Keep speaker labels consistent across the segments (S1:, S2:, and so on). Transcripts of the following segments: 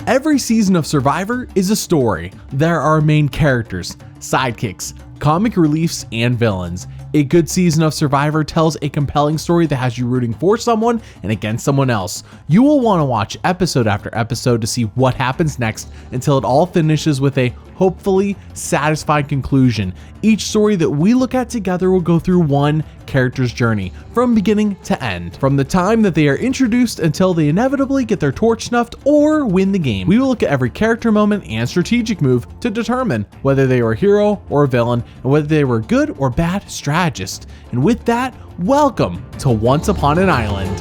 S1: Every season of Survivor is a story. There are main characters, sidekicks, comic reliefs, and villains. A good season of Survivor tells a compelling story that has you rooting for someone and against someone else. You will want to watch episode after episode to see what happens next until it all finishes with a hopefully satisfying conclusion. Each story that we look at together will go through one character's journey from beginning to end, from the time that they are introduced until they inevitably get their torch snuffed or win the game. We will look at every character moment and strategic move to determine whether they were a hero or a villain and whether they were a good or bad strategist. And with that, welcome to Once Upon an Island.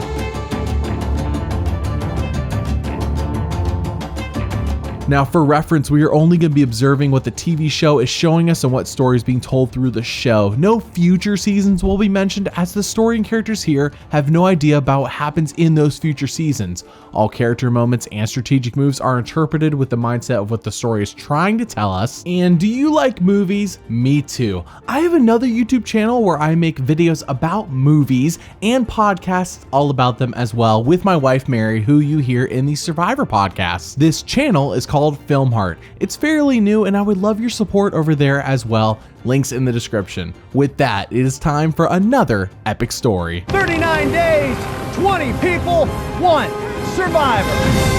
S1: Now, for reference, we are only going to be observing what the TV show is showing us and what story is being told through the show. No future seasons will be mentioned, as the story and characters here have no idea about what happens in those future seasons. All character moments and strategic moves are interpreted with the mindset of what the story is trying to tell us. And do you like movies? Me too. I have another YouTube channel where I make videos about movies and podcasts all about them as well, with my wife Mary, who you hear in the Survivor podcast. This channel is called Film Heart. It's fairly new and I would love your support over there as well. Links in the description. With that, it is time for another epic story.
S2: 39 days, 20 people, 1 survivor.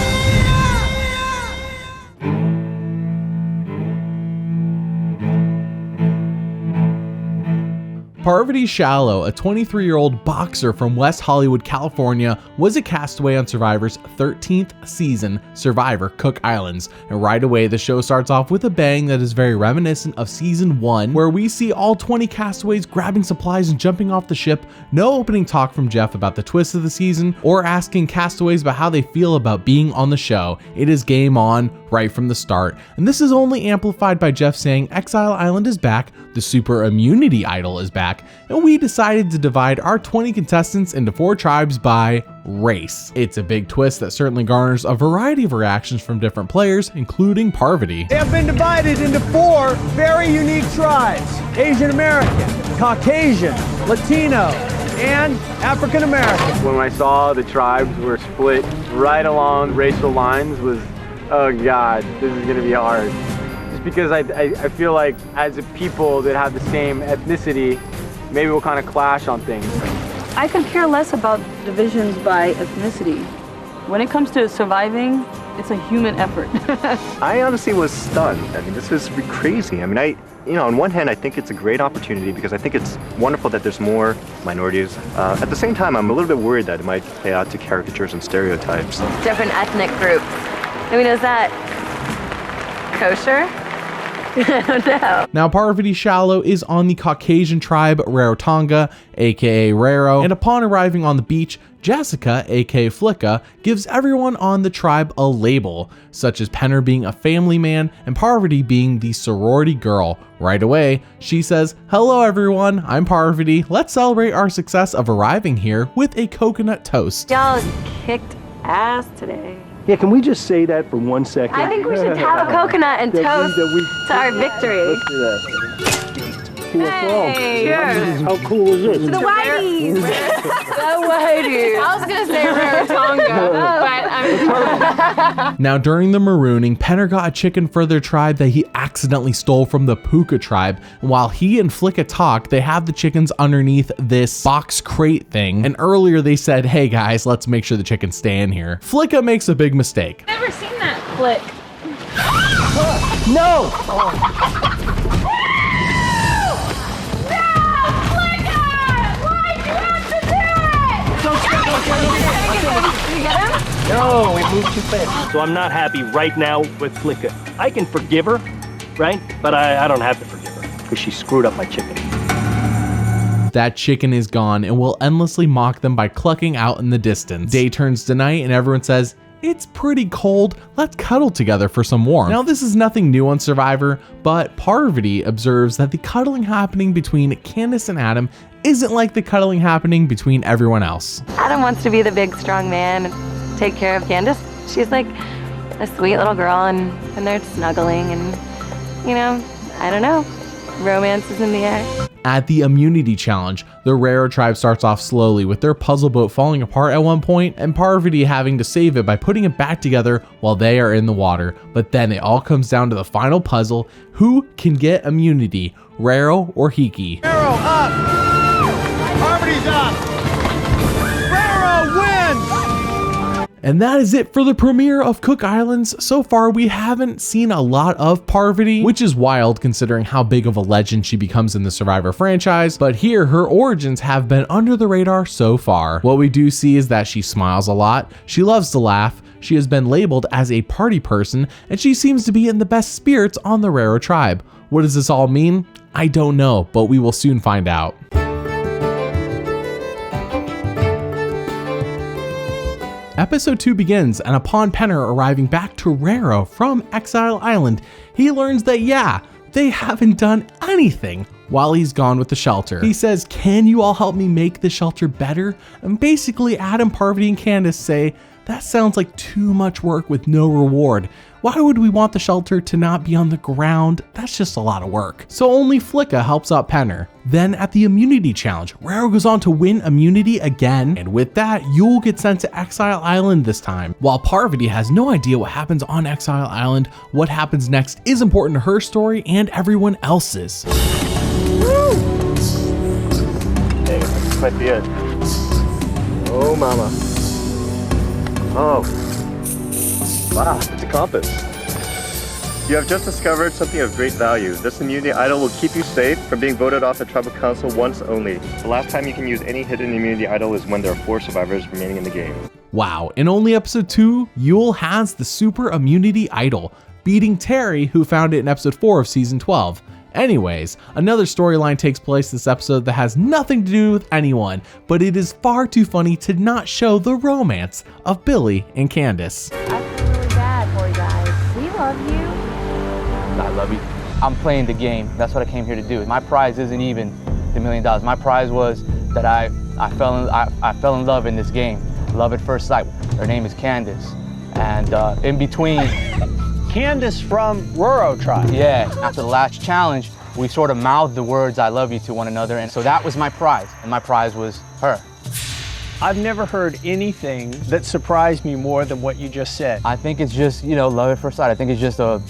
S1: Parvati Shallow, a 23-year-old boxer from West Hollywood, California, was a castaway on Survivor's 13th season, Survivor Cook Islands. And right away, the show starts off with a bang that is very reminiscent of season 1, where we see all 20 castaways grabbing supplies and jumping off the ship. No opening talk from Jeff about the twist of the season or asking castaways about how they feel about being on the show. It is game on right from the start. And this is only amplified by Jeff saying Exile Island is back, the Super Immunity Idol is back, and we decided to divide our 20 contestants into 4 tribes by race. It's a big twist that certainly garners a variety of reactions from different players, including Parvati.
S2: They have been divided into 4 very unique tribes: Asian American, Caucasian, Latino, and African American.
S3: When I saw the tribes were split right along racial lines was, oh God, this is gonna be hard. Just because I feel like as a people that have the same ethnicity, maybe we'll kind of clash on things.
S4: I could care less about divisions by ethnicity. When it comes to surviving, it's a human effort.
S5: I honestly was stunned. I mean, this is crazy. I mean, on one hand, I think it's a great opportunity because I think it's wonderful that there's more minorities. At the same time, I'm a little bit worried that it might play out to caricatures and stereotypes.
S6: Different ethnic groups. I mean, is that kosher? I don't know.
S1: Now, Parvati Shallow is on the Caucasian tribe Rarotonga, aka Raro, and upon arriving on the beach, Jessica, aka Flicka, gives everyone on the tribe a label, such as Penner being a family man and Parvati being the sorority girl. Right away, she says, "Hello everyone, I'm Parvati. Let's celebrate our success of arriving here with a coconut toast."
S4: Y'all kicked ass today.
S7: Yeah, can we just say that for 1 second?
S4: I think we should have a coconut and toast to our victory.
S7: Let's do that.
S4: Hey, cheers.
S7: How cool is this?
S4: To the whiteys. The whiteys. I was going to say Rarotonga, but I'm...
S1: Now, during the marooning, Penner got a chicken for their tribe that he accidentally stole from the Puka tribe. And while he and Flicka talk, they have the chickens underneath this box crate thing. And earlier they said, "Hey guys, let's make sure the chickens stay in here." Flicka makes a big mistake.
S4: Never seen that flick.
S7: No! No, we moved too fast. So I'm not happy right now with Flicka. I can forgive her, right? But I don't have to forgive her because she screwed up my chicken.
S1: That chicken is gone and will endlessly mock them by clucking out in the distance. Day turns to night and everyone says, "It's pretty cold, let's cuddle together for some warmth." Now, this is nothing new on Survivor, but Parvati observes that the cuddling happening between Candace and Adam isn't like the cuddling happening between everyone else.
S6: Adam wants to be the big, strong man and take care of Candace. She's like a sweet little girl, and they're snuggling, and, you know, I don't know. Romance is in the air.
S1: At the immunity challenge, the Raro tribe starts off slowly with their puzzle boat falling apart at one point and Parvati having to save it by putting it back together while they are in the water. But then it all comes down to the final puzzle: who can get immunity, Raro or Hiki?
S2: Raro up! Parvati's up! Raro wins!
S1: And that is it for the premiere of Cook Islands. So far, we haven't seen a lot of Parvati, which is wild considering how big of a legend she becomes in the Survivor franchise, but here her origins have been under the radar so far. What we do see is that she smiles a lot, she loves to laugh, she has been labeled as a party person, and she seems to be in the best spirits on the Raro tribe. What does this all mean? I don't know, but we will soon find out. Episode 2 begins, and upon Penner arriving back to Raro from Exile Island, he learns that they haven't done anything while he's gone with the shelter. He says, "Can you all help me make the shelter better?" And basically Adam, Parvati, and Candace say, "That sounds like too much work with no reward. Why would we want the shelter to not be on the ground? That's just a lot of work." So only Flicka helps out Penner. Then at the immunity challenge, Raro goes on to win immunity again, and with that, Yule gets sent to Exile Island this time. While Parvati has no idea what happens on Exile Island, what happens next is important to her story and everyone else's.
S5: Hey, this might be it. Oh, mama. Oh. Wow, it's a compass. You have just discovered something of great value. This immunity idol will keep you safe from being voted off the tribal council once only. The last time you can use any hidden immunity idol is when there are 4 survivors remaining in the game.
S1: Wow, in only episode 2, Yule has the super immunity idol, beating Terry, who found it in episode 4 of season 12. Anyways, another storyline takes place this episode that has nothing to do with anyone, but it is far too funny to not show the romance of Billy and Candace.
S6: I feel really bad for you guys. We love you.
S8: I love you. I'm playing the game. That's what I came here to do. My prize isn't even the $1 million. My prize was that I fell in love in this game. Love at first sight. Her name is Candace. And in between...
S2: Candace from Raro tribe.
S8: Yeah, after the last challenge, we sort of mouthed the words "I love you" to one another, and so that was my prize, and my prize was her.
S2: I've never heard anything that surprised me more than what you just said.
S8: I think it's just, love at first sight. I think it's just a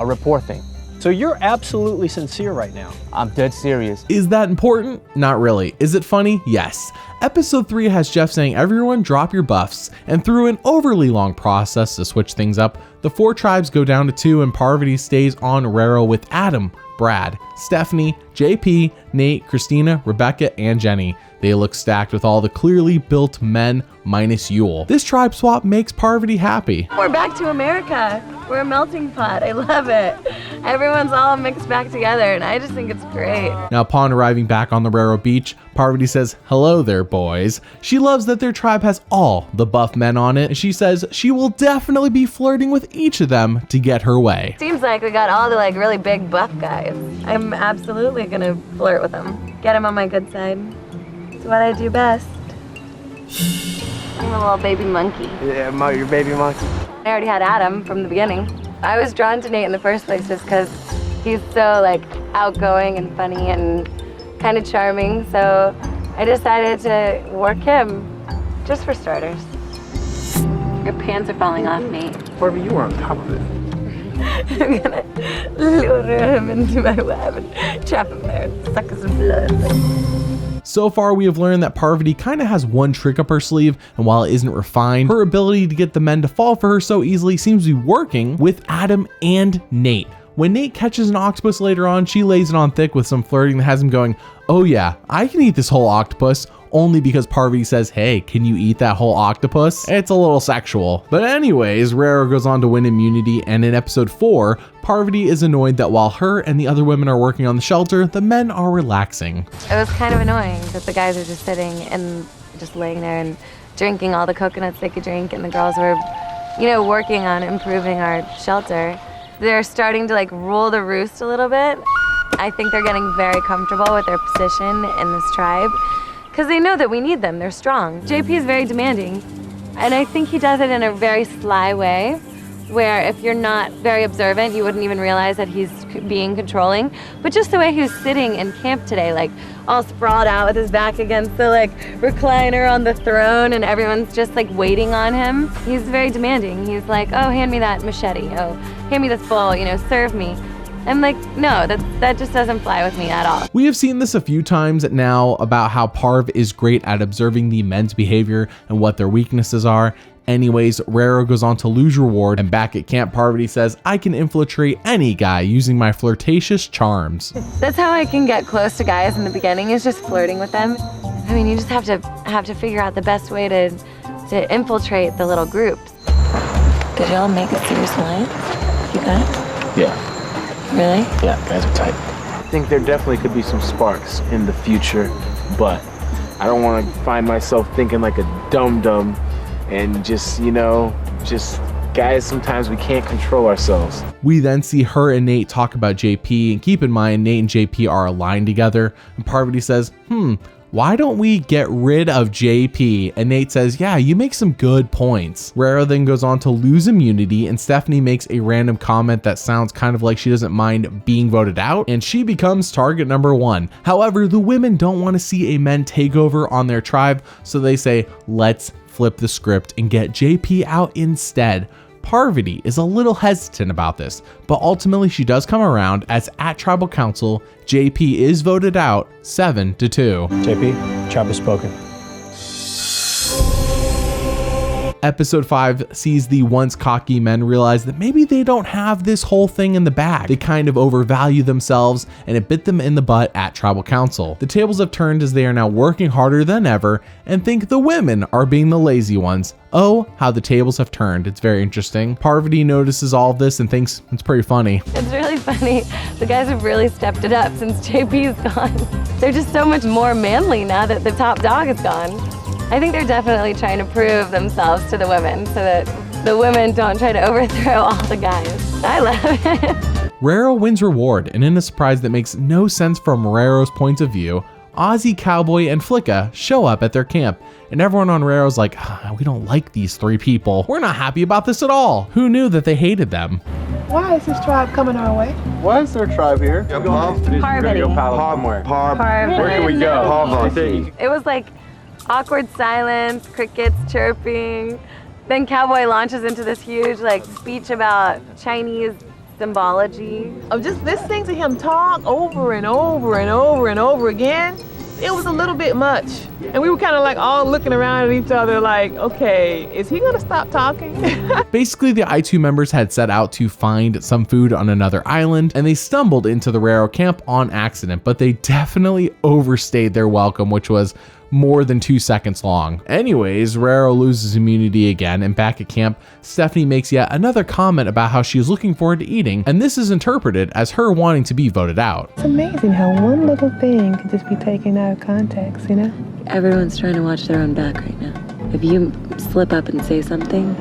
S8: rapport thing.
S2: So you're absolutely sincere right now.
S8: I'm dead serious.
S1: Is that important? Not really. Is it funny? Yes. Episode 3 has Jeff saying, "Everyone drop your buffs," and through an overly long process to switch things up, the 4 tribes go down to 2 and Parvati stays on Raro with Adam, Brad, Stephanie, JP, Nate, Christina, Rebecca, and Jenny. They look stacked with all the clearly built men minus Yule. This tribe swap makes Parvati happy.
S6: We're back to America. We're a melting pot. I love it. Everyone's all mixed back together, and I just think it's great.
S1: Now, upon arriving back on the Raro beach, Parvati says, "Hello there, boys." She loves that their tribe has all the buff men on it, and she says she will definitely be flirting with each of them to get her way.
S6: Seems like we got all the really big buff guys. I'm absolutely gonna flirt with them. Get them on my good side. It's what I do best. I'm a little baby monkey.
S3: Yeah, your baby monkey.
S6: I already had Adam from the beginning. I was drawn to Nate in the first place just because he's so outgoing and funny and kind of charming. So I decided to work him just for starters. Your pants are falling off, Nate.
S3: Barbie, you were on top of it.
S6: I'm gonna lure him into my web and trap him there and suck his blood.
S1: So far, we have learned that Parvati kind of has one trick up her sleeve, and while it isn't refined, her ability to get the men to fall for her so easily seems to be working with Adam and Nate. When Nate catches an octopus later on, she lays it on thick with some flirting that has him going, "Oh yeah, I can eat this whole octopus," only because Parvati says, "Hey, can you eat that whole octopus?" It's a little sexual. But anyways, Raro goes on to win immunity, and in episode 4, Parvati is annoyed that while her and the other women are working on the shelter, the men are relaxing.
S6: It was kind of annoying that the guys are just sitting and just laying there and drinking all the coconuts they could drink, and the girls were, working on improving our shelter. They're starting to rule the roost a little bit. I think they're getting very comfortable with their position in this tribe because they know that we need them. They're strong. JP is very demanding, and I think he does it in a very sly way where if you're not very observant, you wouldn't even realize that he's being controlling. But just the way he was sitting in camp today, like all sprawled out with his back against the like recliner on the throne, and everyone's just like waiting on him. He's very demanding. He's like, oh, hand me that machete. Oh, hand me this bowl, you know, serve me. I'm like, no, that just doesn't fly with me at all.
S1: We have seen this a few times now about how Parv is great at observing the men's behavior and what their weaknesses are. Anyways, Rero goes on to lose reward, and back at camp, Parvati says, I can infiltrate any guy using my flirtatious charms.
S6: That's how I can get close to guys in the beginning, is just flirting with them. I mean, you just have to figure out the best way to infiltrate the little groups. Did y'all make a serious alliance? You guys?
S7: Yeah.
S6: Really?
S7: Yeah, guys are tight.
S3: I think there definitely could be some sparks in the future, but I don't want to find myself thinking like a dum-dum and just, you know, just guys, sometimes we can't control ourselves.
S1: We then see her and Nate talk about JP, and keep in mind Nate and JP are aligned together, and Parvati says, why don't we get rid of JP? And Nate says, yeah, you make some good points. Rero then goes on to lose immunity, and Stephanie makes a random comment that sounds kind of like she doesn't mind being voted out, and she becomes target number 1. However, the women don't want to see a men takeover on their tribe, so they say, let's flip the script and get JP out instead. Parvati is a little hesitant about this, but ultimately she does come around, as at Tribal Council, JP is voted out 7-2.
S2: JP, tribe has spoken.
S1: Episode 5 sees the once cocky men realize that maybe they don't have this whole thing in the bag. They kind of overvalue themselves, and it bit them in the butt at Tribal Council. The tables have turned, as they are now working harder than ever and think the women are being the lazy ones. Oh, how the tables have turned. It's very interesting. Parvati notices all of this and thinks it's pretty funny.
S6: It's really funny. The guys have really stepped it up since JP's gone. They're just so much more manly now that the top dog is gone. I think they're definitely trying to prove themselves to the women so that the women don't try to overthrow all the guys. I love it.
S1: Rero wins reward, and in a surprise that makes no sense from Rero's point of view, Ozzy, Cowboy, and Flicka show up at their camp, and everyone on Rero's like, we don't like these 3 people. We're not happy about this at all. Who knew that they hated them?
S9: Why is this tribe coming our way?
S3: Why is there a tribe here?
S6: Parvati.
S3: Parvati. Where can we go? Parvati.
S6: It was like awkward silence, crickets chirping. Then Cowboy launches into this huge like speech about Chinese symbology.
S9: Of just listening to him talk over and over and over and over again, it was a little bit much. And we were kind of like all looking around at each other like, okay, is he gonna stop talking?
S1: Basically, the I2 members had set out to find some food on another island, and they stumbled into the Rero camp on accident, but they definitely overstayed their welcome, which was more than 2 seconds long. Anyways, Rero loses immunity again, and back at camp, Stephanie makes yet another comment about how she is looking forward to eating, and this is interpreted as her wanting to be voted out.
S9: It's amazing how one little thing can just be taken out of context, you know?
S4: Everyone's trying to watch their own back right now. If you slip up and say something,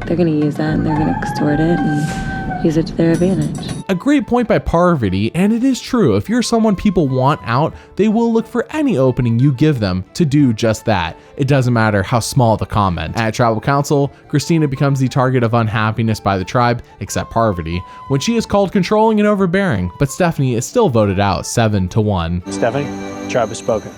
S4: they're gonna use that and they're gonna extort it and use it to their advantage.
S1: A great point by Parvati, and it is true. If you're someone people want out, they will look for any opening you give them to do just that. It doesn't matter how small the comment. At Tribal Council, Christina becomes the target of unhappiness by the tribe, except Parvati, when she is called controlling and overbearing, but Stephanie is still voted out 7-1.
S2: Stephanie, tribe has spoken.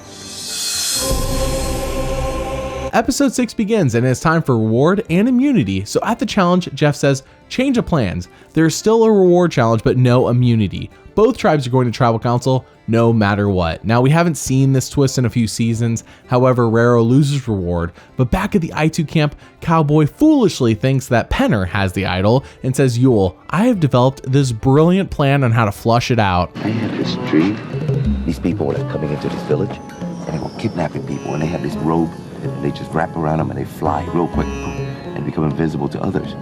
S1: Episode 6 begins, and it's time for reward and immunity. So at the challenge, Jeff says, change of plans. There's still a reward challenge, but no immunity. Both tribes are going to Tribal Council no matter what. Now, we haven't seen this twist in a few seasons. However, Rero loses reward, but back at the I2 camp, Cowboy foolishly thinks that Penner has the idol and says, Yule, I have developed this brilliant plan on how to flush it out.
S10: I had this dream. These people were coming into this village, and they were kidnapping people, and they had this robe, and they just wrap around them, and they fly real quick and become invisible to others.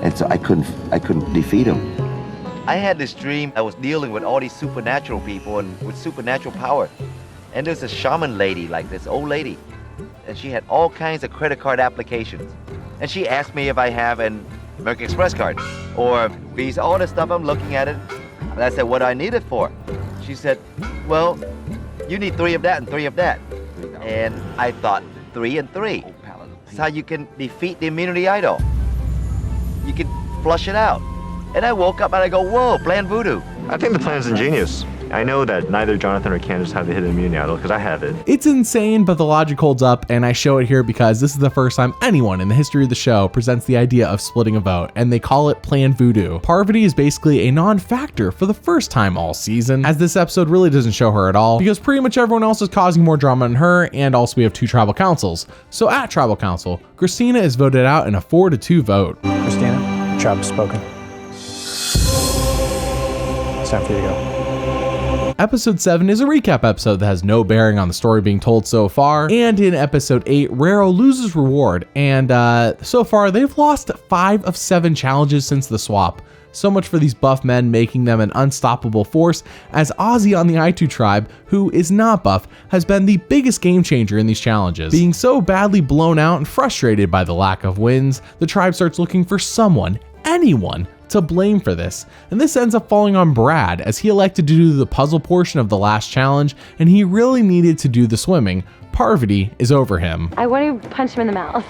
S10: And so I couldn't defeat them. I had this dream. I was dealing with all these supernatural people and with supernatural power. And there's a shaman lady, like this old lady, and she had all kinds of credit card applications. And she asked me if I have an American Express card or Visa, all this stuff. I'm looking at it, and I said, what do I need it for? She said, well, you need 3 of that and 3 of that. And I thought, 3 and 3. That's how you can defeat the immunity idol. You can flush it out. And I woke up and I go, whoa, plan voodoo.
S5: I think the plan's ingenious. I know that neither Jonathan or Candace have the hidden immunity idol because I have it.
S1: It's insane, but the logic holds up, and I show it here because this is the first time anyone in the history of the show presents the idea of splitting a vote, and they call it Plan Voodoo. Parvati is basically a non-factor for the first time all season, as this episode really doesn't show her at all, because pretty much everyone else is causing more drama than her, and also we have 2 tribal councils. So at tribal council, Christina is voted out in a 4-2 vote.
S2: Christina, tribe has spoken. It's time for you to go.
S1: Episode 7 is a recap episode that has no bearing on the story being told so far, and in episode 8, Rero loses reward, and so far they've lost 5 of 7 challenges since the swap. So much for these buff men making them an unstoppable force, as Ozzy on the I2 tribe, who is not buff, has been the biggest game changer in these challenges. Being so badly blown out and frustrated by the lack of wins, the tribe starts looking for someone, anyone, to blame for this, and this ends up falling on Brad, as he elected to do the puzzle portion of the last challenge, and he really needed to do the swimming. Parvati is over him.
S6: I want to punch him in the mouth.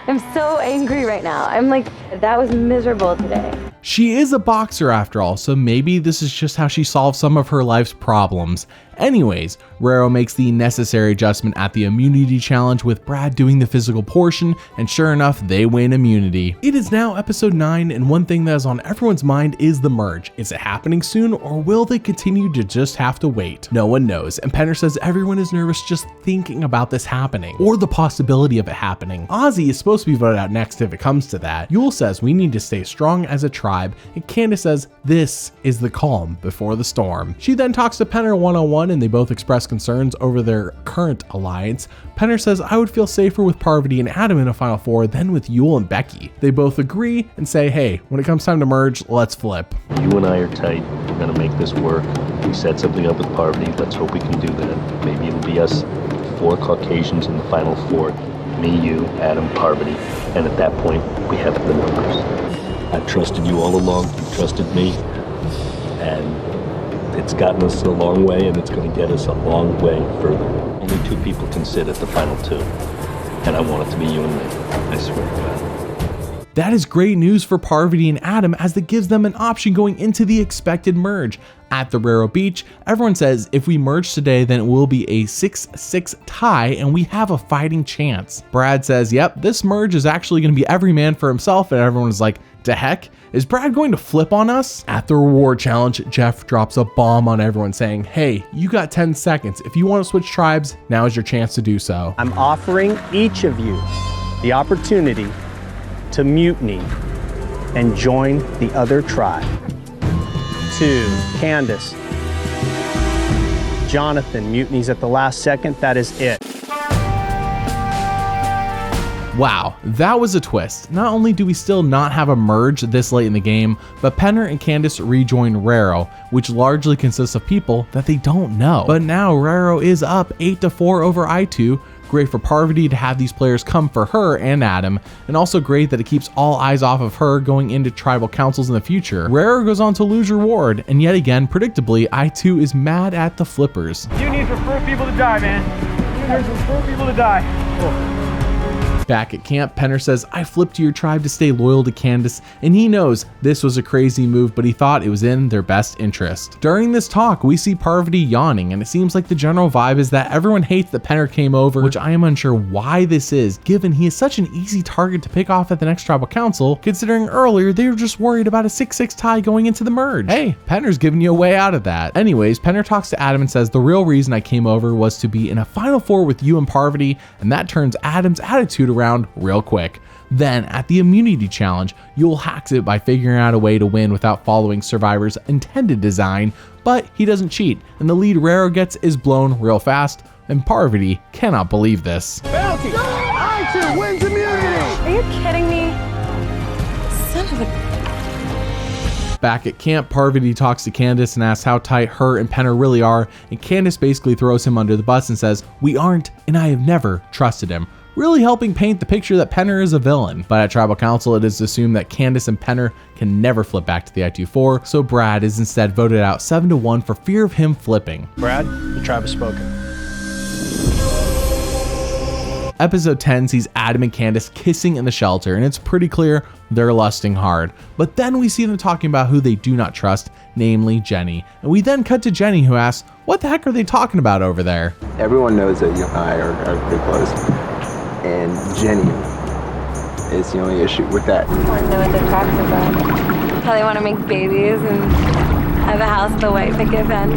S6: I'm so angry right now. I'm like, that was miserable today.
S1: She is a boxer after all, so maybe this is just how she solves some of her life's problems. Anyways, Rero makes the necessary adjustment at the immunity challenge, with Brad doing the physical portion, and sure enough, they win immunity. It is now episode 9, and one thing that is on everyone's mind is the merge. Is it happening soon, or will they continue to just have to wait? No one knows, and Penner says everyone is nervous just thinking about this happening, or the possibility of it happening. Ozzy is supposed to be voted out next if it comes to that. Yul says we need to stay strong as a tribe, and Candace says this is the calm before the storm. She then talks to Penner one-on-one, and they both express concerns over their current alliance. Penner says I would feel safer with Parvati and Adam in a Final Four than with Yul and Becky. They both agree and say, hey, when it comes time to merge, let's flip.
S7: You and I are tight. We're gonna make this work. We set something up with Parvati. Let's hope we can do that. Maybe it'll be us 4 Caucasians in the Final Four. Me, you, Adam, Parvati. And at that point, we have the numbers. I've trusted you all along. You trusted me. And it's gotten us a long way, and it's going to get us a long way further. Only 2 people can sit at the final 2. And I want it to be you and me. I swear to God.
S1: That is great news for Parvati and Adam, as that gives them an option going into the expected merge. At the Rero Beach, everyone says if we merge today, then it will be a 6-6 tie and we have a fighting chance. Brad says, yep, this merge is actually going to be every man for himself, and everyone is like, to heck? Is Brad going to flip on us? At the reward challenge, Jeff drops a bomb on everyone saying, hey, you got 10 seconds. If you want to switch tribes, now is your chance to do so.
S2: I'm offering each of you the opportunity to mutiny and join the other tribe. 2, Candace. Jonathan mutinies at the last second. That is it.
S1: Wow, that was a twist. Not only do we still not have a merge this late in the game, but Penner and Candace rejoin Rero, which largely consists of people that they don't know. But now Rero is up 8-4 over I2. Great for Parvati to have these players come for her and Adam, and also great that it keeps all eyes off of her going into tribal councils in the future. Rero goes on to lose reward, and yet again, predictably, I2 is mad at the flippers.
S3: You need for 4 people to die, man. There's for 4 people to die. Oh.
S1: Back at camp, Penner says, I flipped to your tribe to stay loyal to Candace, and he knows this was a crazy move, but he thought it was in their best interest. During this talk, we see Parvati yawning, and it seems like the general vibe is that everyone hates that Penner came over, which I am unsure why this is, given he is such an easy target to pick off at the next tribal council, considering earlier they were just worried about a 6-6 tie going into the merge. Hey, Penner's giving you a way out of that. Anyways, Penner talks to Adam and says, the real reason I came over was to be in a Final Four with you and Parvati, and that turns Adam's attitude around real quick. Then at the immunity challenge, Yul hacks it by figuring out a way to win without following Survivor's intended design, but he doesn't cheat, and the lead Rero gets is blown real fast, and Parvati cannot believe this.
S2: Bounty! I2 wins immunity!
S6: Are you kidding me? Son of a...
S1: Back at camp, Parvati talks to Candace and asks how tight her and Penner really are, and Candace basically throws him under the bus and says, we aren't, and I have never trusted him, really helping paint the picture that Penner is a villain. But at tribal council, it is assumed that Candace and Penner can never flip back to the I2-4, so Brad is instead voted out 7-1 for fear of him flipping.
S2: Brad, the tribe has spoken.
S1: Episode 10 sees Adam and Candace kissing in the shelter, and it's pretty clear they're lusting hard. But then we see them talking about who they do not trust, namely Jenny. And we then cut to Jenny, who asks, what the heck are they talking about over there?
S11: Everyone knows that you and I are pretty close. And Jenny is the only issue with that.
S6: I want to know what they're talking about. How they want to make babies and have a house with a white picket fence.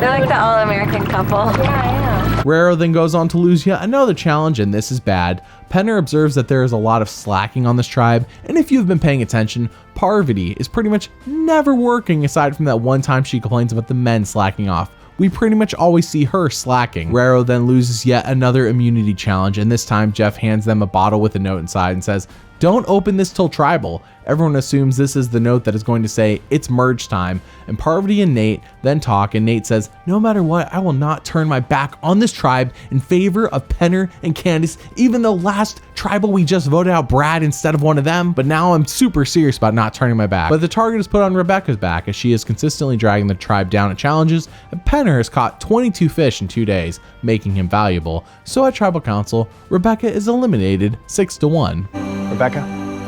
S6: They're like the all-American couple. Yeah, I know.
S1: Raro then goes on to lose yet another challenge, and this is bad. Penner observes that there is a lot of slacking on this tribe, and if you've been paying attention, Parvati is pretty much never working aside from that one time she complains about the men slacking off. We pretty much always see her slacking. Raro then loses yet another immunity challenge, and this time Jeff hands them a bottle with a note inside and says, don't open this till tribal. Everyone assumes this is the note that is going to say, it's merge time. And Parvati and Nate then talk, and Nate says, no matter what, I will not turn my back on this tribe in favor of Penner and Candace, even though last tribal we just voted out Brad instead of one of them, but now I'm super serious about not turning my back. But the target is put on Rebecca's back, as she is consistently dragging the tribe down at challenges, and Penner has caught 22 fish in 2 days, making him valuable. So at tribal council, Rebecca is eliminated 6-1.
S2: Rebecca,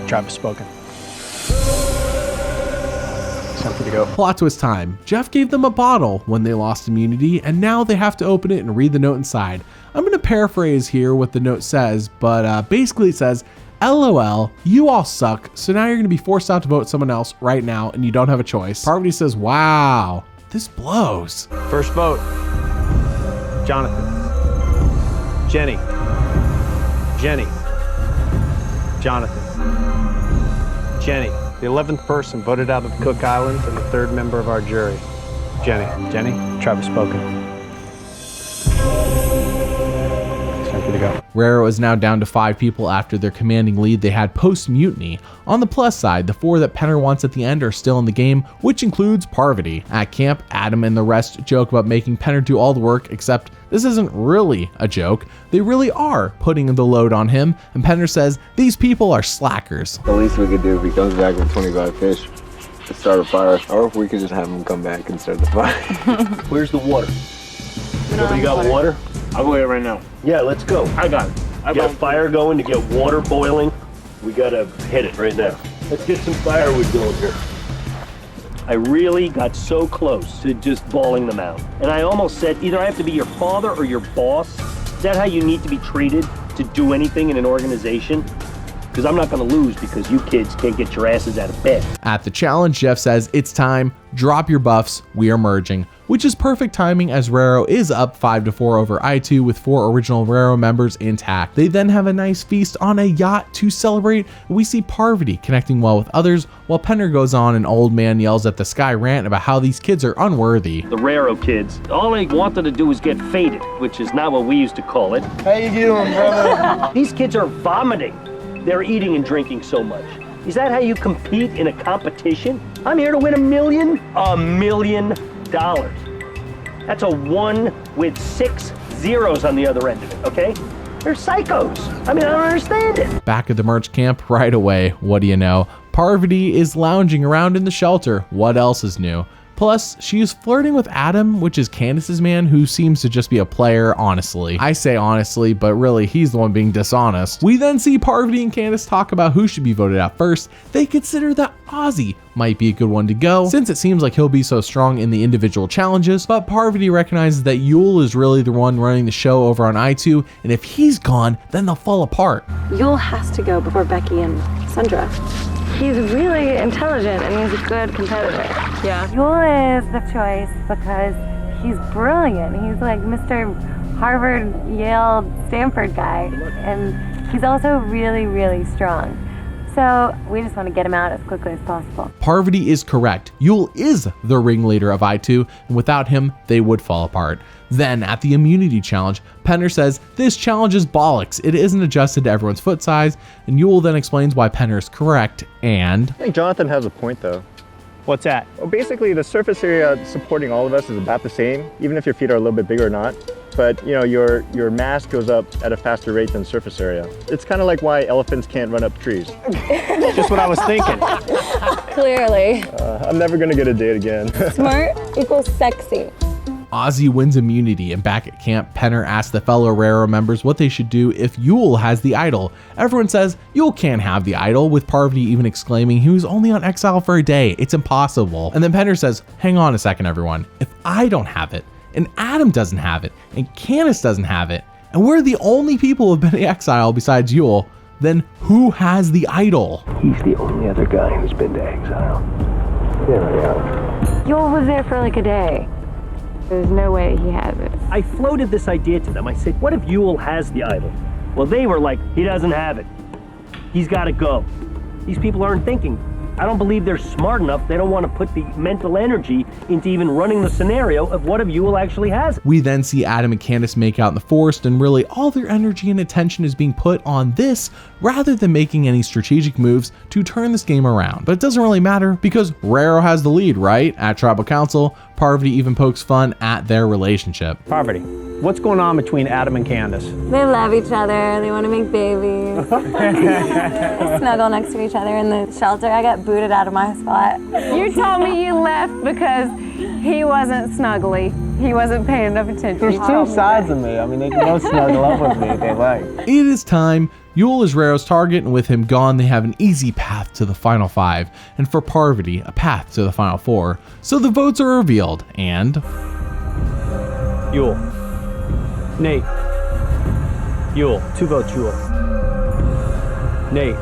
S2: tribe has spoken. It's time for you to go.
S1: Plot twist time. Jeff gave them a bottle when they lost immunity, and now they have to open it and read the note inside. I'm going to paraphrase here what the note says, but basically it says, LOL, you all suck, so now you're going to be forced out to vote someone else right now, and you don't have a choice. Parvati says, wow, this blows.
S2: First vote, Jonathan. Jenny. Jonathan. Jenny. The 11th person voted out of the Cook Islands and the 3rd member of our jury. Jenny, tribe has spoken. It's time for you to go.
S1: Raro is now down to 5 people after their commanding lead they had post-mutiny. On the plus side, the 4 that Penner wants at the end are still in the game, which includes Parvati. At camp, Adam and the rest joke about making Penner do all the work, except this isn't really a joke. They really are putting the load on him, and Penner says these people are slackers.
S11: The least we could do if he comes back with 25 fish to start a fire, or if we could just have him come back and start the fire.
S7: Where's the water? Nobody got water?
S12: I'll go here right now.
S7: Yeah, let's go.
S12: I got it.
S7: Get a fire going to get water boiling. We gotta hit it right now. Let's get some firewood going here. I really got so close to just bawling them out. And I almost said, either I have to be your father or your boss. Is that how you need to be treated to do anything in an organization? Because I'm not gonna lose because you kids can't get your asses out of bed.
S1: At the challenge, Jeff says, it's time, drop your buffs, we are merging. Which is perfect timing as Raro is up 5-4 over I2 with 4 original Raro members intact. They then have a nice feast on a yacht to celebrate. We see Parvati connecting well with others, while Penner goes on and old man yells at the sky rant about how these kids are unworthy.
S7: The Raro kids, all they wanted to do was get faded, which is not what we used to call it.
S11: How you doing, brother?
S7: These kids are vomiting. They're eating and drinking so much. Is that how you compete in a competition? I'm here to win $1 million. $1 million. That's a 1 with 6 zeros on the other end of it, okay? They're psychos. I mean, I don't understand it.
S1: Back at the merch camp right away, what do you know? Parvati is lounging around in the shelter. What else is new? Plus, she is flirting with Adam, which is Candace's man, who seems to just be a player, honestly. I say honestly, but really, he's the one being dishonest. We then see Parvati and Candace talk about who should be voted out first. They consider that Ozzy might be a good one to go, since it seems like he'll be so strong in the individual challenges, but Parvati recognizes that Yule is really the one running the show over on I2, and if he's gone, then they'll fall apart.
S4: Yule has to go before Becky and Sandra.
S6: He's really intelligent and he's a good competitor.
S4: Yeah.
S6: Yule is the choice because he's brilliant. He's like Mr. Harvard, Yale, Stanford guy. And he's also really, really strong. So we just want to get him out as quickly as possible.
S1: Parvati is correct. Yule is the ringleader of I2, and without him, they would fall apart. Then, at the immunity challenge, Penner says this challenge is bollocks. It isn't adjusted to everyone's foot size, and Yule then explains why Penner is correct, and...
S5: I think Jonathan has a point, though.
S2: What's that?
S5: Well, basically, the surface area supporting all of us is about the same, even if your feet are a little bit bigger or not. But, you know, your mass goes up at a faster rate than surface area. It's kind of like why elephants can't run up trees.
S2: Just what I was thinking.
S6: Clearly.
S5: I'm never going to get a date again.
S6: Smart equals sexy.
S1: Ozzy wins immunity, and back at camp, Penner asks the fellow Raro members what they should do if Yul has the idol. Everyone says Yul can't have the idol, with Parvati even exclaiming he was only on exile for a day, it's impossible. And then Penner says, hang on a second everyone, if I don't have it, and Adam doesn't have it, and Candace doesn't have it, and we're the only people who have been in exile besides Yul, then who has the idol?
S7: He's the only other guy who's been to exile. There we are.
S6: Yul was there for like a day. There's no way he has it.
S12: I floated this idea to them. I said, what if Yul has the idol? Well, they were like, he doesn't have it. He's got to go. These people aren't thinking. I don't believe they're smart enough. They don't want to put the mental energy into even running the scenario of what if Yul actually has it.
S1: We then see Adam and Candace make out in the forest, and really all their energy and attention is being put on this rather than making any strategic moves to turn this game around. But it doesn't really matter because Raro has the lead, right? At Tribal Council, Parvati even pokes fun at their relationship.
S2: Parvati, what's going on between Adam and Candace?
S6: They love each other. They want to make babies. They snuggle next to each other in the shelter. I got booted out of my spot.
S13: You told me you left because he wasn't snuggly. He wasn't paying enough attention.
S2: There's two sides of me. I mean, they can both snuggle up with me if they like.
S1: It is time. Yul is Raro's target, and with him gone, they have an easy path to the final 5, and for Parvati, a path to the final 4. So the votes are revealed, and...
S12: Yul. Nate. Yul. 2 votes Yul. Nate.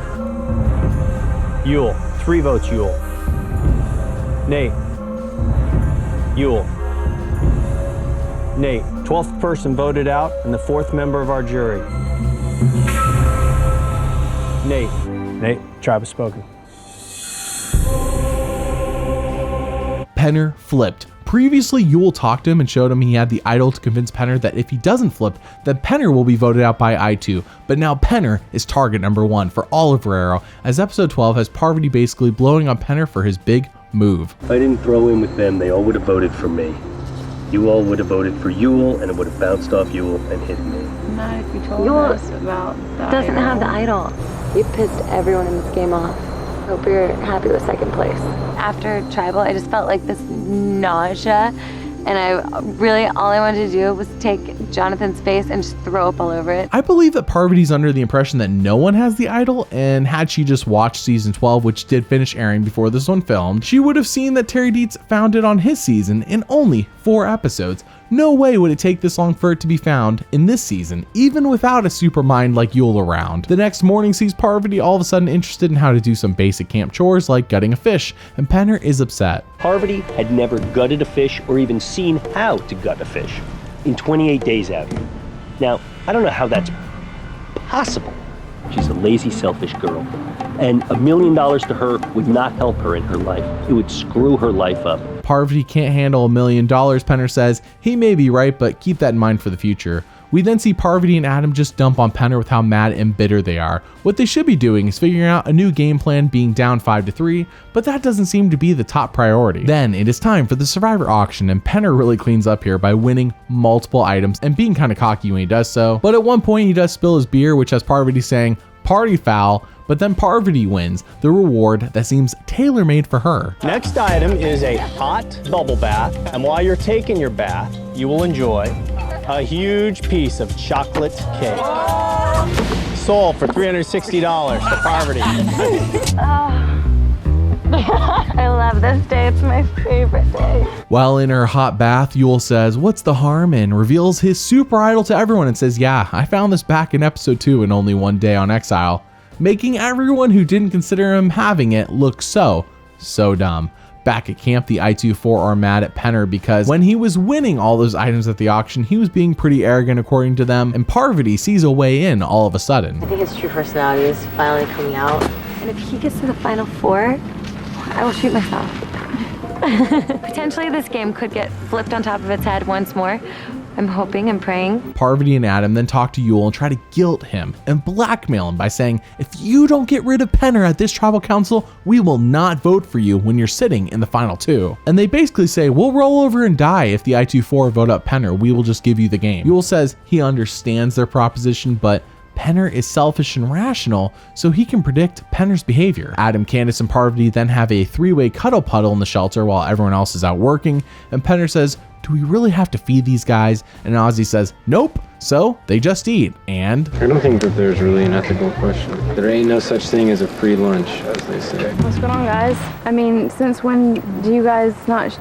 S12: Yul. 3 votes Yul. Nate. Yul. Nate. 12th person voted out and the 4th member of our jury. Nate. Nate. Tribe has spoken.
S1: Penner flipped. Previously, Yul talked to him and showed him he had the idol to convince Penner that if he doesn't flip, then Penner will be voted out by I2. But now Penner is target number 1 for all of Raro, as episode 12 has Parvati basically blowing on Penner for his big move.
S7: If I didn't throw in with them, they all would have voted for me. You all would have voted for Yul, and it would have bounced off Yul and hit me.
S13: Not if you told
S6: Yul
S13: us about the
S6: doesn't
S13: idol.
S6: have the idol. You pissed everyone in this game off. Hope you're happy with 2nd place. After Tribal, I just felt like this nausea, and all I wanted to do was take Jonathan's face and just throw up all over it.
S1: I believe that Parvati's under the impression that no one has the idol, and had she just watched season 12, which did finish airing before this one filmed, she would have seen that Terry Dietz found it on his season in only 4 episodes. No way would it take this long for it to be found in this season, even without a super mind like Yul around. The next morning sees Parvati all of a sudden interested in how to do some basic camp chores like gutting a fish, and Penner is upset.
S12: Parvati had never gutted a fish or even seen how to gut a fish in 28 days out here. Now, I don't know how that's possible. She's a lazy, selfish girl, and $1 million to her would not help her in her life. It would screw her life up.
S1: Parvati can't handle $1 million, Penner says. He may be right, but keep that in mind for the future. We then see Parvati and Adam just dump on Penner with how mad and bitter they are. What they should be doing is figuring out a new game plan, being down 5-3, but that doesn't seem to be the top priority. Then it is time for the Survivor auction, and Penner really cleans up here by winning multiple items and being kind of cocky when he does so. But at one point he does spill his beer, which has Parvati saying, "Party foul," but then Parvati wins the reward that seems tailor-made for her.
S2: Next item is a hot bubble bath, and while you're taking your bath, you will enjoy a huge piece of chocolate cake. Sold for $360 for Parvati.
S6: I love this day. It's my favorite day.
S1: While in her hot bath, Yul says, "What's the harm?" and reveals his super idol to everyone and says, "Yeah, I found this back in episode 2 in only 1 day on exile," making everyone who didn't consider him having it look so dumb. Back at camp, the I-24 are mad at Penner because when he was winning all those items at the auction, he was being pretty arrogant according to them, and Parvati sees a way in all of a sudden.
S6: I think his true personality is finally coming out. And if he gets to the final 4, I will shoot myself. Potentially this game could get flipped on top of its head once more. I'm hoping and praying.
S1: Parvati and Adam then talk to Yul and try to guilt him and blackmail him by saying, "If you don't get rid of Penner at this tribal council, we will not vote for you when you're sitting in the final 2. And they basically say, "We'll roll over and die if the I-24 vote up Penner. We will just give you the game." Yul says he understands their proposition, but Penner is selfish and rational, so he can predict Penner's behavior. Adam, Candace, and Parvati then have a three-way cuddle puddle in the shelter while everyone else is out working, and Penner says, "Do we really have to feed these guys?" And Ozzy says, "Nope." So they just eat, and
S11: I don't think that there's really an ethical question. There ain't no such thing as a free lunch, as they say.
S13: What's going on, guys? I mean, since when do you guys not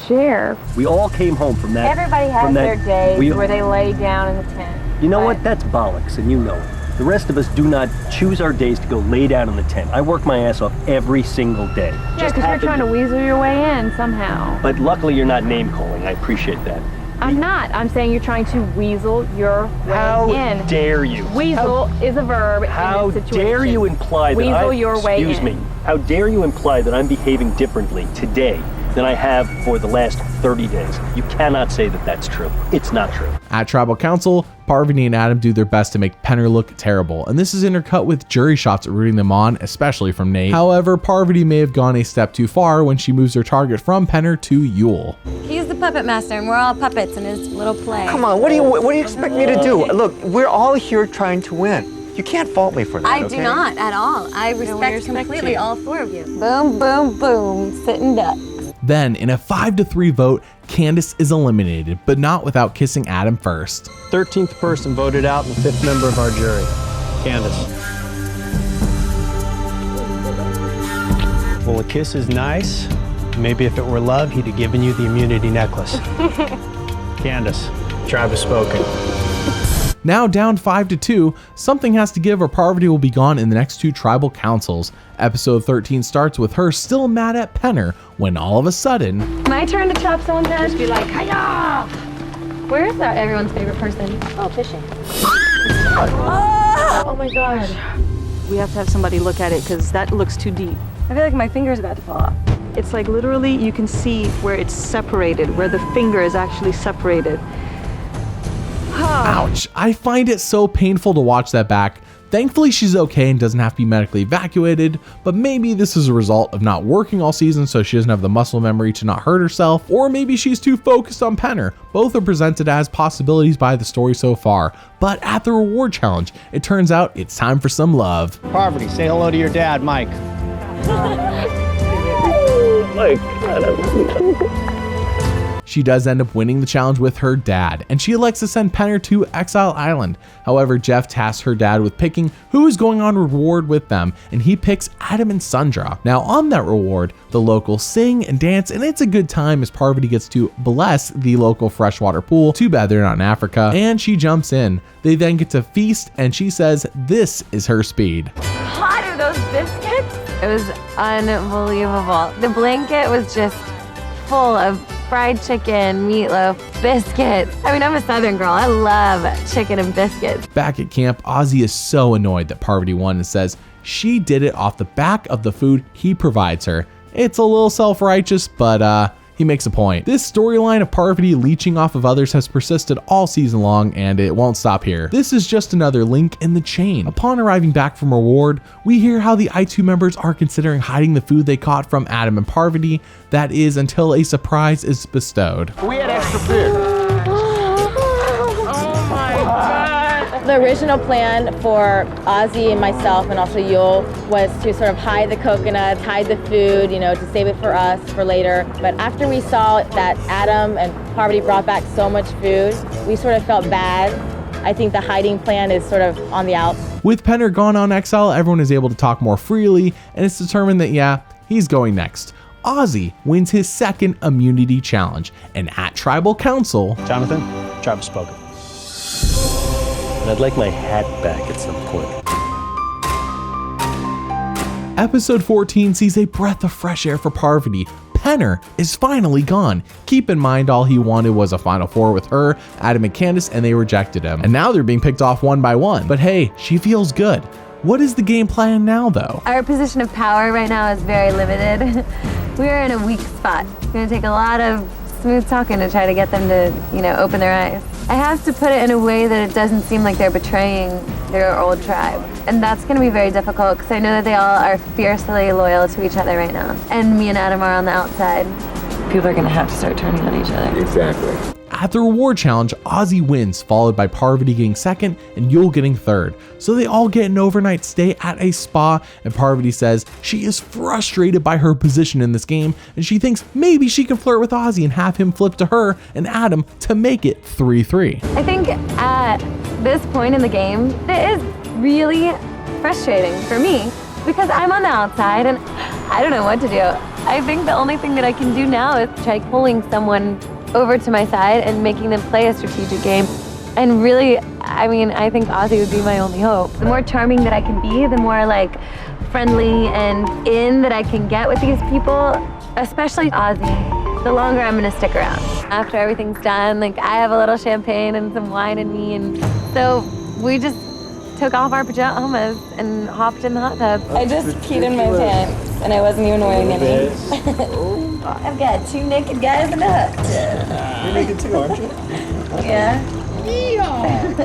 S13: share?
S12: We all came home from that.
S13: Everybody has their days where they lay down in the tent.
S12: You know what? That's bollocks, and you know it. The rest of us do not choose our days to go lay down in the tent. I work my ass off every single day.
S13: Yeah, because you're trying to weasel your way in somehow.
S12: But luckily you're not name calling. I appreciate that.
S13: I'm not. I'm saying you're trying to weasel your way in.
S12: How dare you?
S13: Weasel is a verb
S12: How
S13: in this situation.
S12: dare you imply that
S13: weasel your way in.
S12: Excuse me. How dare you imply that I'm behaving differently today than I have for the last 30 days? You cannot say that that's true. It's not true.
S1: at Tribal Council, Parvati and Adam do their best to make Penner look terrible, and this is intercut with jury shots rooting them on, especially from Nate. However, Parvati may have gone a step too far when she moves her target from Penner to Yule.
S6: He's the puppet master, and we're all puppets in his little play.
S14: Come on, what do you expect me to do? Look, we're all here trying to win. You can't fault me for that,
S6: I
S14: okay?
S6: do not at all. I respect completely all four of you. Boom, boom, boom, sitting ducks.
S1: Then, in a 5-3 vote, Candace is eliminated, but not without kissing Adam first.
S2: 13th person voted out and the 5th member of our jury, Candace. Well, a kiss is nice. Maybe if it were love, he'd have given you the immunity necklace. Candace, tribe has spoken.
S1: Now down 5-2, something has to give or Parvati will be gone in the next two tribal councils. Episode 13 starts with her still mad at Penner when all of a sudden...
S6: My turn to chop someone's head. Just be like, hiya! Where's that everyone's favorite person? Oh, fishing. Oh my gosh.
S15: We have to have somebody look at it because that looks too deep.
S6: I feel like my finger's about to fall off.
S15: It's like literally you can see where it's separated, where the finger is actually separated.
S1: Ouch, I find it so painful to watch that back. Thankfully she's okay and doesn't have to be medically evacuated, but maybe this is a result of not working all season so she doesn't have the muscle memory to not hurt herself, or maybe she's too focused on Penner. Both are presented as possibilities by the story so far, but at the reward challenge, it turns out it's time for some love.
S2: Parvati, say hello to your dad, Mike.
S12: Mike,
S1: She does end up winning the challenge with her dad, and she elects to send Penner to Exile Island. However, Jeff tasks her dad with picking who is going on reward with them, and he picks Adam and Sundra. Now on that reward, the locals sing and dance, and it's a good time as Parvati gets to bless the local freshwater pool. Too bad they're not in Africa, and she jumps in. They then get to feast, and she says this is her speed.
S6: Hot are those biscuits? It was unbelievable. The blanket was just full of fried chicken, meatloaf, biscuits. I mean, I'm a Southern girl. I love chicken and biscuits.
S1: Back at camp, Ozzy is so annoyed that Parvati won and says she did it off the back of the food he provides her. It's a little self-righteous, but he makes a point. This storyline of Parvati leeching off of others has persisted all season long, and it won't stop here. This is just another link in the chain. Upon arriving back from reward, we hear how the I2 members are considering hiding the food they caught from Adam and Parvati. That is until a surprise is bestowed.
S14: We had extra food.
S16: The original plan for Ozzy and myself and also Yule was to sort of hide the coconuts, hide the food, to save it for us for later. But after we saw that Adam and Parvati brought back so much food, we sort of felt bad. I think the hiding plan is sort of on the outs.
S1: With Penner gone on exile, everyone is able to talk more freely, and it's determined that, yeah, he's going next. Ozzy wins his second immunity challenge, and at Tribal Council...
S2: Jonathan, tribe has spoken.
S12: And I'd like my hat back at some point.
S1: Episode 14 sees a breath of fresh air for Parvati. Penner is finally gone. Keep in mind all he wanted was a final four with her, Adam and Candace, and they rejected him. And now they're being picked off one by one. But hey, she feels good. What is the game plan now though?
S6: Our position of power right now is very limited. We're in a weak spot. It's gonna take a lot of smooth talking to try to get them to, open their eyes. I have to put it in a way that it doesn't seem like they're betraying their old tribe. And that's gonna be very difficult because I know that they all are fiercely loyal to each other right now. And me and Adam are on the outside. People are gonna have to start turning on each other.
S11: Exactly.
S1: At the reward challenge, Ozzy wins, followed by Parvati getting second and Yul getting third. So they all get an overnight stay at a spa, and Parvati says she is frustrated by her position in this game, and she thinks maybe she can flirt with Ozzy and have him flip to her and Adam to make it 3-3.
S6: I think at this point in the game, it is really frustrating for me because I'm on the outside and I don't know what to do. I think the only thing that I can do now is try pulling someone over to my side and making them play a strategic game. And really, I mean, I think Ozzy would be my only hope. The more charming that I can be, the more like friendly and in that I can get with these people, especially Ozzy, the longer I'm gonna stick around. After everything's done, like I have a little champagne and some wine in me, and so we just took off our pajamas and hopped in the hot tub.
S16: I just peed in my pants and I wasn't even wearing any. I've got 2 naked guys in the hot tub.
S11: You're naked too, aren't you?
S16: Yeah.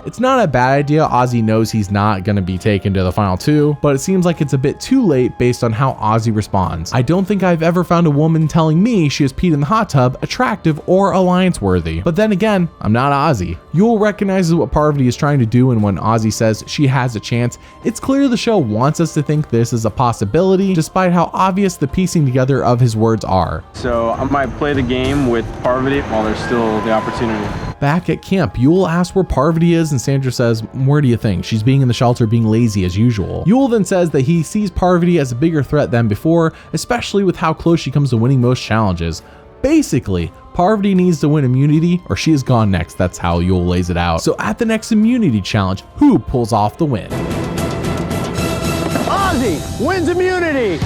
S1: It's not a bad idea. Ozzy knows he's not going to be taken to the final 2, but it seems like it's a bit too late based on how Ozzy responds. I don't think I've ever found a woman telling me she has peed in the hot tub attractive or alliance worthy. But then again, I'm not Ozzy. Yul recognizes what Parvati is trying to do, and when Ozzy says she has a chance, it's clear the show wants us to think this is a possibility, despite how obvious the piecing together of his words are.
S3: So I might play the game with Parvati while there's still the opportunity.
S1: Back at camp, Yul asks where Parvati is, and Sandra says, where do you think? She's being in the shelter being lazy as usual. Yul then says that he sees Parvati as a bigger threat than before, especially with how close she comes to winning most challenges. Basically, Parvati needs to win immunity or she is gone next. That's how Yul lays it out. So at the next immunity challenge, who pulls off the win?
S2: Ozzy wins immunity!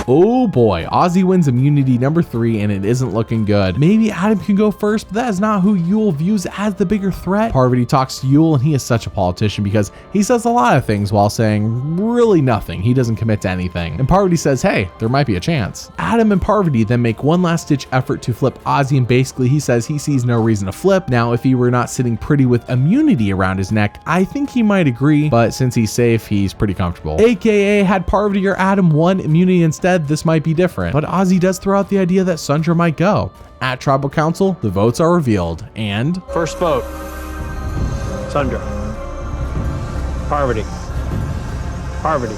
S1: Oh boy, Ozzy wins immunity number 3 and it isn't looking good. Maybe Adam can go first, but that is not who Yul views as the bigger threat. Parvati talks to Yul and he is such a politician because he says a lot of things while saying really nothing. He doesn't commit to anything. And Parvati says, hey, there might be a chance. Adam and Parvati then make one last ditch effort to flip Ozzy, and basically he says he sees no reason to flip. Now, if he were not sitting pretty with immunity around his neck, I think he might agree, but since he's safe, he's pretty comfortable. AKA, had Parvati or Adam won immunity instead, this might be different. But Ozzy does throw out the idea that Sundra might go. At Tribal Council, the votes are revealed, and
S2: First vote, Sundra. Parvati. Parvati.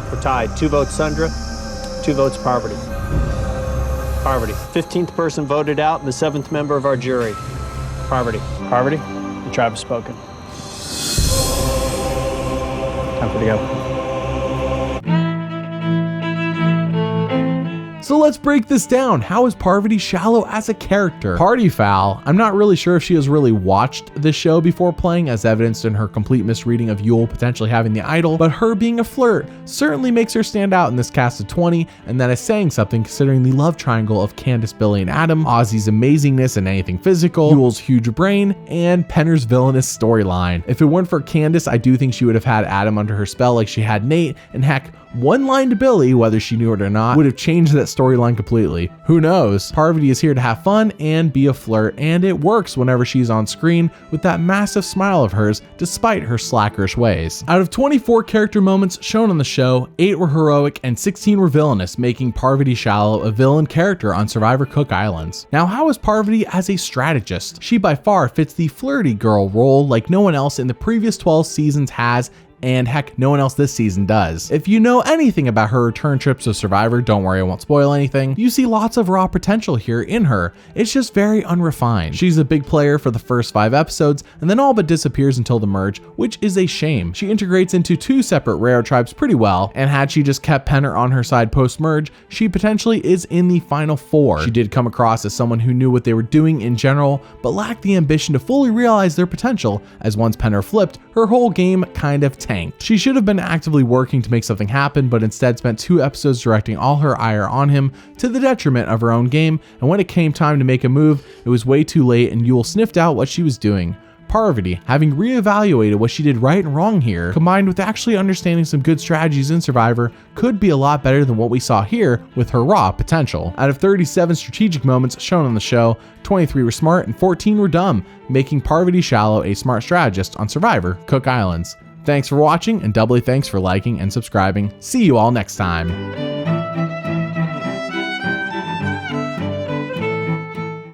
S2: We're tied. 2 votes Sundra, 2 votes Parvati. Parvati. 15th person voted out, and the 7th member of our jury. Parvati. Parvati, the tribe has spoken. Time for you to go.
S1: So let's break this down. How is Parvati Shallow as a character? Party foul. I'm not really sure if she has really watched the show before playing, as evidenced in her complete misreading of Yul potentially having the idol, but her being a flirt certainly makes her stand out in this cast of 20, and that is saying something considering the love triangle of Candace, Billy, and Adam, Ozzy's amazingness and anything physical, Yul's huge brain, and Penner's villainous storyline. If it weren't for Candace, I do think she would have had Adam under her spell like she had Nate, and heck, one line to Billy, whether she knew it or not, would have changed that storyline completely. Who knows? Parvati is here to have fun and be a flirt, and it works whenever she's on screen with that massive smile of hers despite her slackerish ways. Out of 24 character moments shown on the show, 8 were heroic and 16 were villainous, making Parvati Shallow a villain character on Survivor Cook Islands. Now, how is Parvati as a strategist? She by far fits the flirty girl role like no one else in the previous 12 seasons has, and heck, no one else this season does. If you know anything about her return trips to Survivor, don't worry, I won't spoil anything. You see lots of raw potential here in her. It's just very unrefined. She's a big player for the first 5 episodes and then all but disappears until the merge, which is a shame. She integrates into 2 separate rare tribes pretty well, and had she just kept Penner on her side post-merge, she potentially is in the final 4. She did come across as someone who knew what they were doing in general, but lacked the ambition to fully realize their potential, as once Penner flipped, her whole game kind of tanked. She should have been actively working to make something happen, but instead spent 2 episodes directing all her ire on him to the detriment of her own game, and when it came time to make a move, it was way too late and Yul sniffed out what she was doing. Parvati, having reevaluated what she did right and wrong here, combined with actually understanding some good strategies in Survivor, could be a lot better than what we saw here with her raw potential. Out of 37 strategic moments shown on the show, 23 were smart and 14 were dumb, making Parvati Shallow a smart strategist on Survivor Cook Islands. Thanks for watching, and doubly thanks for liking and subscribing. See you all next time.